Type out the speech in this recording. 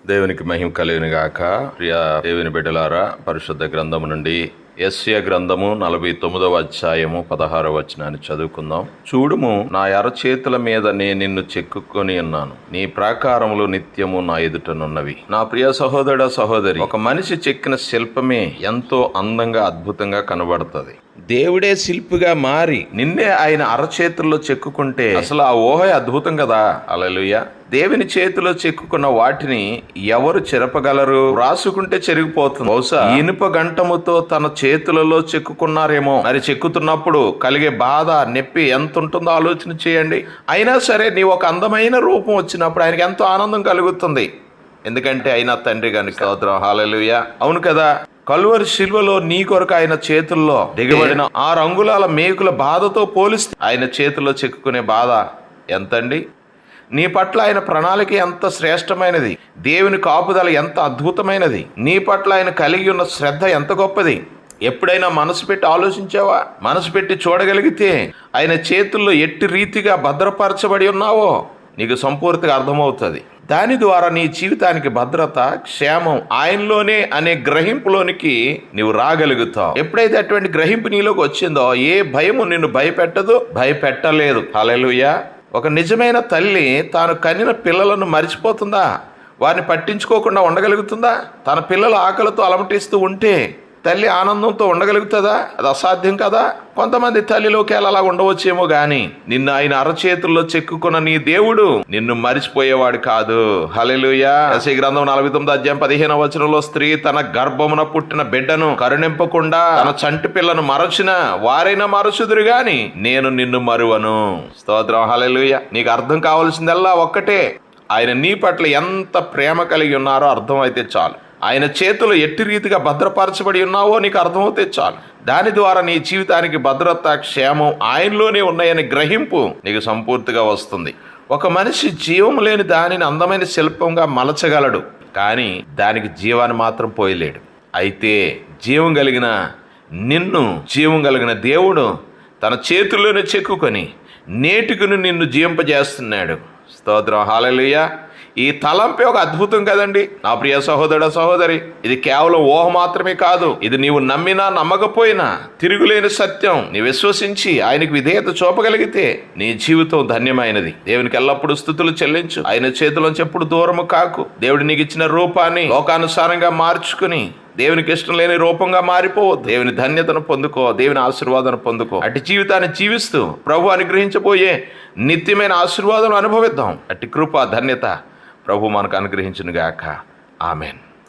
దేవునికి మహిమ కలుగును గాక. ప్రియ దేవుని బిడ్డలారా, పరిశుద్ధ గ్రంథము నుండి యెషయా గ్రంథము 49వ అధ్యాయము 16వ వచనాన్ని చదువుకుందాం. చూడుము, నా అరచేతుల మీద నేను నిన్ను చెక్కుకొని ఉన్నాను, నీ ప్రాకారములు నిత్యము నా ఎదుటనున్నవి. నా ప్రియ సహోదర సహోదరి, ఒక మనిషి చెక్కిన శిల్పమే ఎంతో అందంగా అద్భుతంగా కనబడుతుంది. దేవుడే శిల్పిగా మారి నిన్నే ఆయన అరచేతుల్లో చెక్కుకుంటే అసలు ఆ ఊహే అద్భుతం కదా. హల్లెలూయా. దేవుని చేతిలో చెక్కుకున్న వాటిని ఎవరు చెరపగలరు? రాసుకుంటే చెరిగిపోతుంది. బహుశా ఇనుప గంటముతో తన చేతులలో చెక్కుకున్నారేమో. మరి చెక్కుతున్నప్పుడు కలిగే బాధ, నొప్పి ఎంత ఉంటుందో ఆలోచన చేయండి. అయినా సరే నీ ఒక అందమైన రూపం వచ్చినప్పుడు ఆయనకి ఎంతో ఆనందం కలుగుతుంది. ఎందుకంటే ఆయన తండ్రి గనుక. స్తోత్రం. హల్లెలూయా. అవును కదా. కల్వరి శిల్వలో నీ కొరకు ఆయన చేతుల్లో దిగబడిన 6 అంగుళాల మేకుల బాధతో పోలిస్తే ఆయన చేతుల్లో చెక్కుకునే బాధ ఎంతండి? నీ పట్ల ఆయన ప్రణాళిక ఎంత శ్రేష్టమైనది, దేవుని కాపుదల ఎంత అద్భుతమైనది, నీ పట్ల ఆయన కలిగి ఉన్న శ్రద్ధ ఎంత గొప్పది. ఎప్పుడైనా మనసు పెట్టి ఆలోచించావా? మనసు పెట్టి చూడగలిగితే ఆయన చేతుల్లో ఎట్టి రీతిగా భద్రపరచబడి ఉన్నావో నీకు సంపూర్తిగా అర్థమవుతుంది. దాని ద్వారా నీ జీవితానికి భద్రత, క్షేమం ఆయనలోనే అనే గ్రహింపులోనికి నీవు రాగలుగుతావు. ఎప్పుడైతే అటువంటి గ్రహింపు నీలోకి వచ్చిందో ఏ భయము నిన్ను భయపెట్టదు, భయపెట్టలేదు. హల్లెలూయా. ఒక నిజమైన తల్లి తాను కనిన పిల్లలను మరిచిపోతుందా? వారిని పట్టించుకోకుండా ఉండగలుగుతుందా? తన పిల్లల ఆకలితో అలమటిస్తూ ఉంటే తల్లి ఆనందంతో ఉండగలుగుతుందా? అది అసాధ్యం కదా. కొంతమంది తల్లిలోకి అలా ఉండవచ్చేమో గాని నిన్ను ఆయన అరచేతుల్లో చెక్కుకున్న నీ దేవుడు నిన్ను మరిచిపోయేవాడు కాదు. హల్లెలూయా. యెషయా గ్రంథం 49వ అధ్యాయం 15వ వచనంలో, స్త్రీ తన గర్భమున పుట్టిన బిడ్డను కరుణింపకుండా తన చంటి పిల్లను మరచిన వారైనా మరచుదురు గాని నేను నిన్ను మరువను. స్తోత్రం. హల్లెలూయా. నీకు అర్థం కావాల్సిందల్లా ఒక్కటే, ఆయన నీ పట్ల ఎంత ప్రేమ కలిగి ఉన్నారో అర్థం అయితే చాలు. ఆయన చేతులు ఎట్టి రీతిగా భద్రపరచబడి ఉన్నావో నీకు అర్థమవుతే చాలు. దాని ద్వారా నీ జీవితానికి భద్రత, క్షేమం ఆయనలోనే ఉన్నాయని గ్రహింపు నీకు సంపూర్తిగా వస్తుంది. ఒక మనిషి జీవం లేని దానిని అందమైన శిల్పంగా మలచగలడు, కానీ దానికి జీవాన్ని మాత్రం పోయలేడు. అయితే జీవం కలిగిన నిన్ను జీవం కలిగిన దేవుడు తన చేతుల్లోనే చెక్కుకొని నేటికి నిన్ను జీవింపజేస్తున్నాడు. స్తోత్రం. హల్లెలూయా. ఈ తలంపే ఒక అద్భుతం కదండి నా ప్రియ సహోదర సహోదరి. ఇది కేవలం ఊహ మాత్రమే కాదు. ఇది నీవు నమ్మినా నమ్మకపోయినా తిరుగులేని సత్యం. నీ విశ్వసించి ఆయనకు విధేయత చూపగలిగితే నీ జీవితం ధన్యమైనది. దేవునికి ఎల్లప్పుడూ స్తుతులు చెల్లించు. ఆయన చేతిలోంచి ఎప్పుడు దూరము కాకు. దేవుడు నీకు ఇచ్చిన రూపాన్ని లోకానుసారంగా మార్చుకుని దేవునికి ఇష్టం లేని రూపంగా మారిపోవద్దు. దేవుని ధన్యతను పొందుకో, దేవుని ఆశీర్వాదాన్ని పొందుకో. అట్టి జీవితాన్ని జీవిస్తూ ప్రభు అనుగ్రహించబోయే నిత్యమైన ఆశీర్వాదం అనుభవిద్దాం. అట్టి కృప, ధన్యత ప్రభు మనకు అనుగ్రహించును గాక. ఆమెన్.